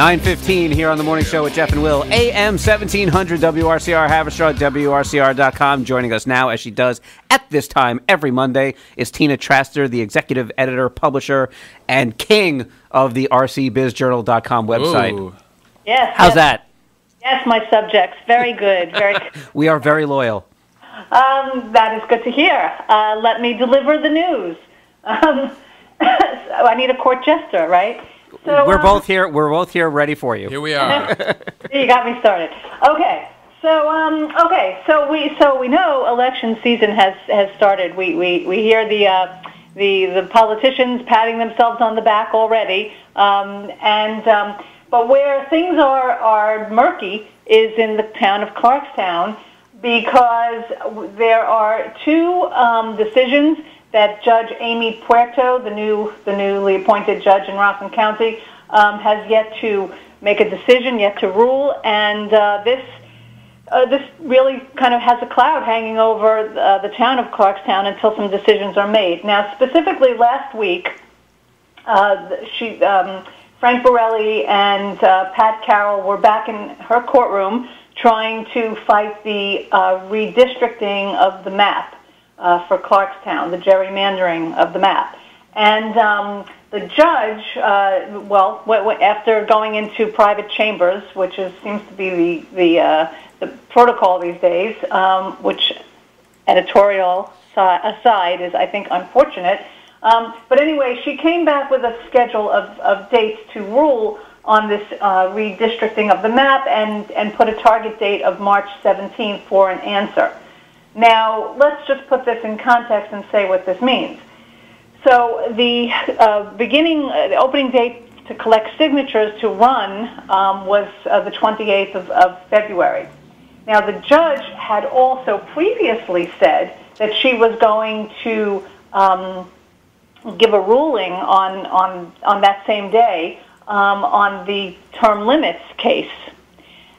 9:15 here on the Morning Show with Jeff and Will. AM 1700 WRCR Haverstraw, WRCR.com. Joining us now, as she does at this time every Monday, is Tina Traster, the executive editor, publisher, and king of the RCBizJournal.com website. Ooh. Yes. How's that? Yes, my subjects. Very good. Very good. We are very loyal. That is good to hear. Let me deliver the news. I need a court jester, right? So, we're both here. We're both here, ready for you. Here we are. You got me started. Okay. So we know election season has started. We hear the politicians patting themselves on the back already. But where things are murky is in the town of Clarkstown, because there are two decisions that Judge Amy Puerto, the newly appointed judge in Rockland County, has yet to make a decision, yet to rule, and this really kind of has a cloud hanging over the town of Clarkstown until some decisions are made. Now, specifically last week, Frank Borelli and Pat Carroll were back in her courtroom trying to fight the redistricting of the map for Clarkstown, the gerrymandering of the map. And the judge, after going into private chambers, which seems to be the protocol these days, which editorial aside is, I think, unfortunate. But anyway, she came back with a schedule of dates to rule on this redistricting of the map and put a target date of March 17th for an answer. Now, let's just put this in context and say what this means. So the the opening date to collect signatures to run was the 28th of February. Now, the judge had also previously said that she was going to give a ruling on that same day on the term limits case.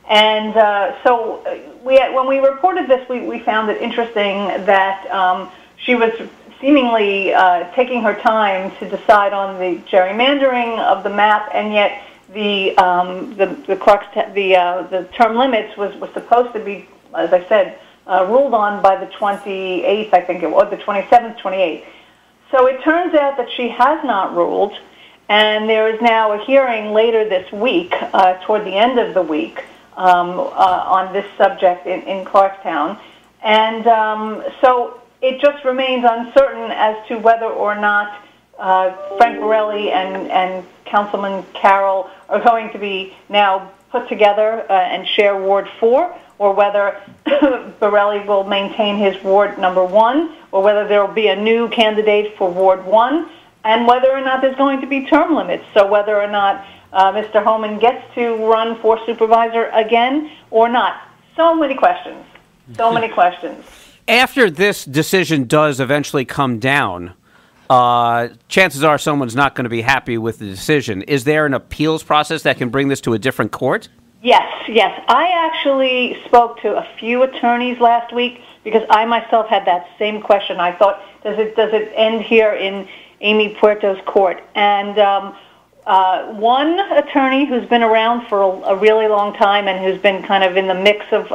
And so when we reported this, we found it interesting that she was seemingly taking her time to decide on the gerrymandering of the map, and yet the term limits was supposed to be, as I said, ruled on by the 28th, I think it was, the 27th, 28th. So it turns out that she has not ruled, and there is now a hearing later this week, toward the end of the week, on this subject in Clarkstown. And so it just remains uncertain as to whether or not Frank Borelli and Councilman Carroll are going to be now put together and share Ward 4, or whether Borelli will maintain his Ward number 1, or whether there will be a new candidate for Ward 1, and whether or not there's going to be term limits, so whether or not Mr. Homan gets to run for supervisor again or not. So many questions. So many questions. After this decision does eventually come down, chances are someone's not going to be happy with the decision. Is there an appeals process that can bring this to a different court? Yes. I actually spoke to a few attorneys last week because I myself had that same question. I thought, does it end here in Amy Puerto's court? And one attorney who's been around for a really long time and who's been kind of in the mix of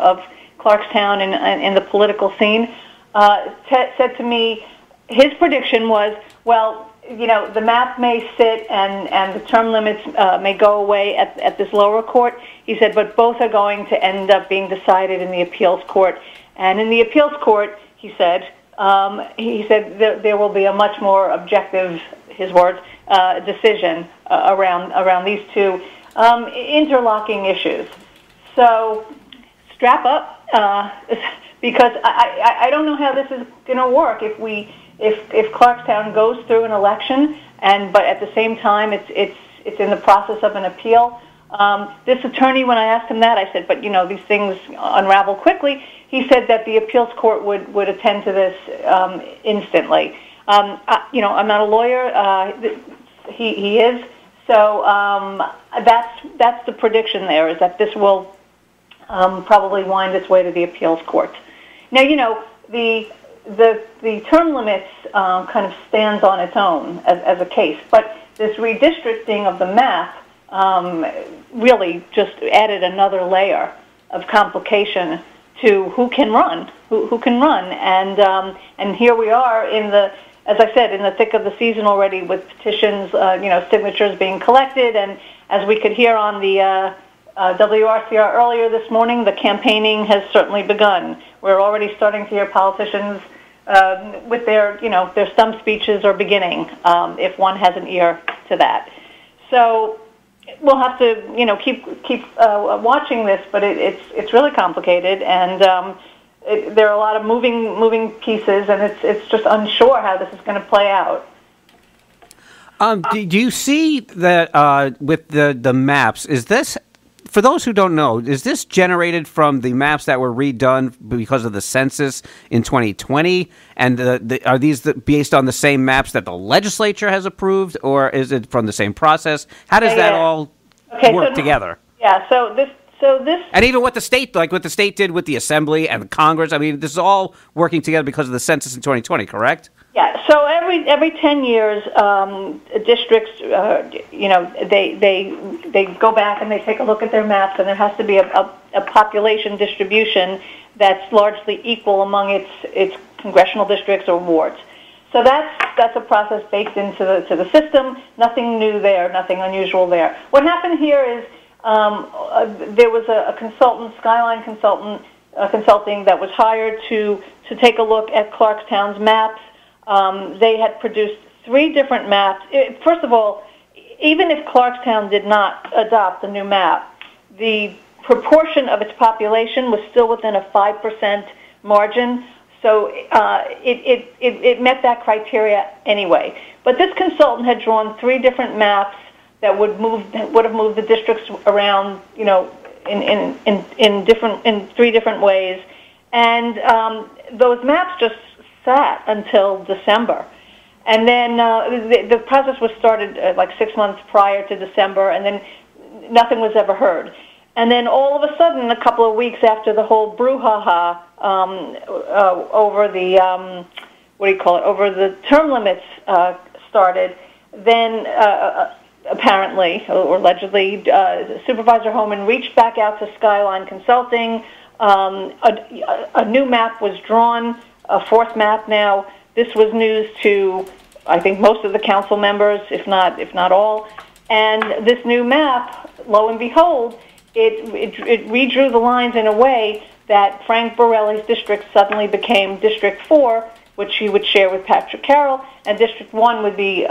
Clarkstown and in the political scene said to me, his prediction was, well, the map may sit and the term limits may go away at this lower court. He said, but both are going to end up being decided in the appeals court. And in the appeals court, he said there will be a much more objective, his words, decision around these two interlocking issues. So strap up, because I don't know how this is going to work if Clarkstown goes through an election, but at the same time it's in the process of an appeal. This attorney, when I asked him that, I said, but these things unravel quickly. He said that the appeals court would attend to this instantly. I'm not a lawyer. He is. So that's the prediction there, is that this will probably wind its way to the appeals court. Now, the term limits kind of stands on its own as a case, but this redistricting of the map really just added another layer of complication to who can run, and here we are as I said, in the thick of the season already, with petitions, signatures being collected, and as we could hear on the WRCR earlier this morning, the campaigning has certainly begun. We're already starting to hear politicians with their stump speeches are beginning, if one has an ear to that. So we'll have to, keep watching this, but it's really complicated, and there are a lot of moving pieces, and it's just unsure how this is going to play out. Do you see that with the maps? Is this, for those who don't know, is this generated from the maps that were redone because of the census in 2020? And are these based on the same maps that the legislature has approved, or is it from the same process? How does that all work together? Yeah, so this, and even what the state, like what the state did with the Assembly and the Congress, I mean, this is all working together because of the census in 2020, correct? Yeah. So every 10 years, districts, they go back and they take a look at their maps, and there has to be a population distribution that's largely equal among its congressional districts or wards. So that's a process baked into the system. Nothing new there, nothing unusual there. What happened here is there was a consultant, Skyline Consulting, that was hired to take a look at Clarkstown's maps. They had produced 3 different maps. First of all, even if Clarkstown did not adopt the new map, the proportion of its population was still within a 5% margin. So it met that criteria anyway. But this consultant had drawn 3 different maps that would have moved the districts around, in 3 different ways, and those maps just sat until December, and then the process was started like 6 months prior to December, and then nothing was ever heard. And then all of a sudden, a couple of weeks after the whole brouhaha over the over the term limits started, then apparently or allegedly, Supervisor Homan reached back out to Skyline Consulting. A new map was drawn, a 4th map now. This was news to, I think, most of the council members, if not all. And this new map, lo and behold, it redrew the lines in a way that Frank Borelli's district suddenly became District 4, which he would share with Patrick Carroll, and District 1 would be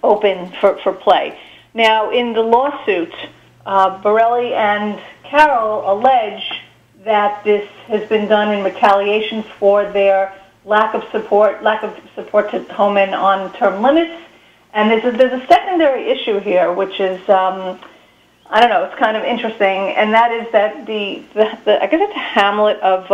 open for play. Now, in the lawsuit, Borelli and Carroll allege that this has been done in retaliation for their lack of support to Homan on term limits. And there's a secondary issue here, which is, I don't know, it's kind of interesting, and that is that the I guess it's a hamlet of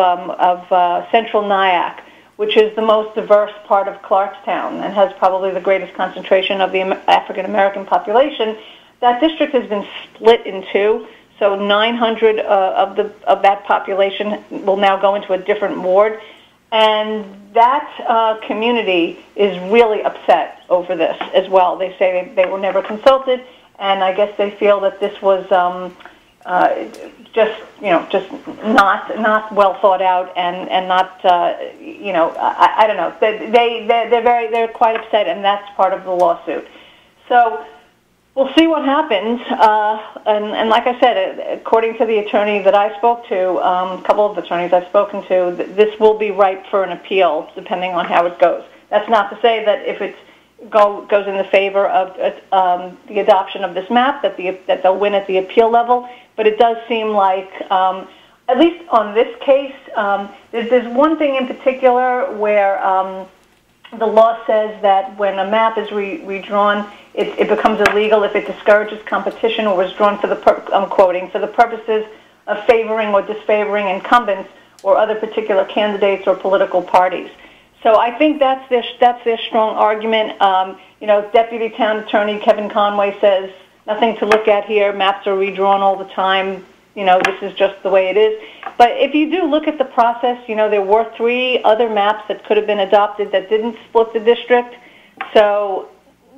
Central Nyack, which is the most diverse part of Clarkstown and has probably the greatest concentration of the African American population. That district has been split in 2, so 900 of that population will now go into a different ward, and that community is really upset over this as well. They say they were never consulted, and I guess they feel that this was just not well thought out and not I don't know. They're quite upset, and that's part of the lawsuit. So we'll see what happens. And like I said, according to the attorney that I spoke to, a couple of attorneys I've spoken to, this will be ripe for an appeal depending on how it goes. That's not to say that if it goes in the favor of the adoption of this map, that they'll win at the appeal level. But it does seem like, at least on this case, there's one thing in particular where the law says that when a map is redrawn, it becomes illegal if it discourages competition or was drawn for I'm quoting, for the purposes of favoring or disfavoring incumbents or other particular candidates or political parties. So I think that's their strong argument. Deputy Town Attorney Kevin Conway says nothing to look at here. Maps are redrawn all the time. This is just the way it is. But if you do look at the process, there were 3 other maps that could have been adopted that didn't split the district. So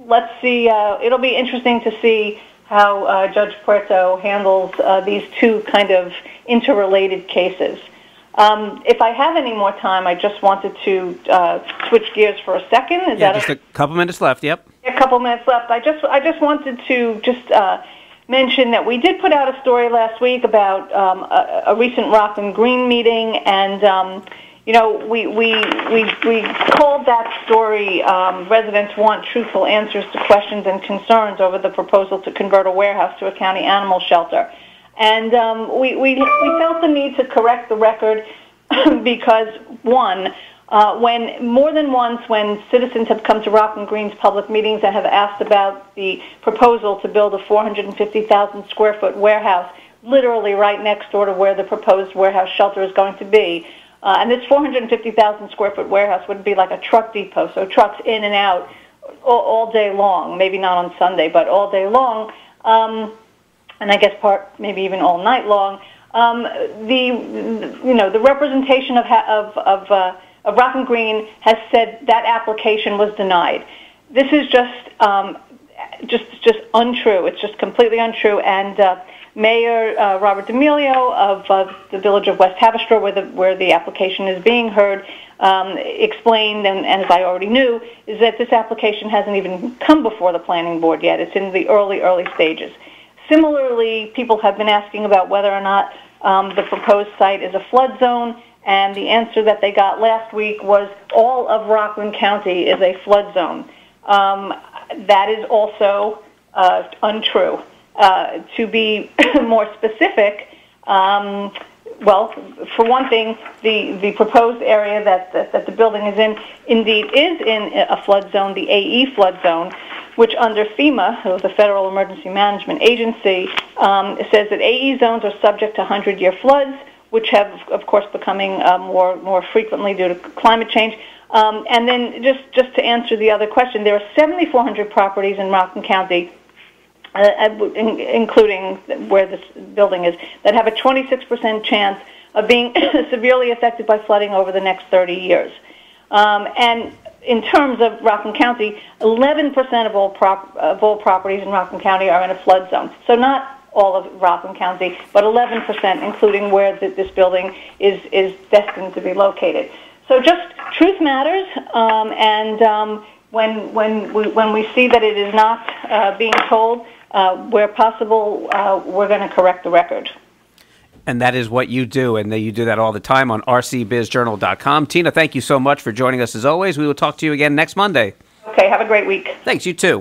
let's see. It'll be interesting to see how Judge Puerto handles these two kind of interrelated cases. If I have any more time, I just wanted to switch gears for a second. Is that just a couple minutes left? Yep. A couple minutes left. I just wanted to mention that we did put out a story last week about a recent Rockland Green meeting, and we called that story "Residents Want Truthful Answers to Questions and Concerns Over the Proposal to Convert a Warehouse to a County Animal Shelter." And we felt the need to correct the record because, one, when more than once when citizens have come to Rockland Green's public meetings and have asked about the proposal to build a 450,000 square foot warehouse literally right next door to where the proposed warehouse shelter is going to be. And this 450,000 square foot warehouse would be like a truck depot, so trucks in and out all day long, maybe not on Sunday, but all day long, and I guess maybe even all night long. The representation of Rockland Green has said that application was denied. This is just untrue. It's just completely untrue. And Mayor Robert D'Amelio of the Village of West Haverstraw, where the application is being heard, explained, and as I already knew, is that this application hasn't even come before the planning board yet. It's in the early stages. Similarly, people have been asking about whether or not the proposed site is a flood zone, and the answer that they got last week was all of Rockland County is a flood zone. That is also untrue. To be more specific, well, for one thing, the proposed area that the building is in indeed is in a flood zone, the AE flood zone, which under FEMA, the Federal Emergency Management Agency, says that AE zones are subject to 100-year floods, which have, of course, becoming more frequently due to climate change. And then just to answer the other question, there are 7,400 properties in Rockland County, including where this building is, that have a 26% chance of being severely affected by flooding over the next 30 years. And in terms of Rockland County, 11% of all properties in Rockland County are in a flood zone. So not all of Rockland County, but 11%, including where this building is destined to be located. So just truth matters, and when we see that it is not being told, where possible, we're going to correct the record. And that is what you do, and you do that all the time on rcbizjournal.com. Tina, thank you so much for joining us as always. We will talk to you again next Monday. Okay, have a great week. Thanks, you too.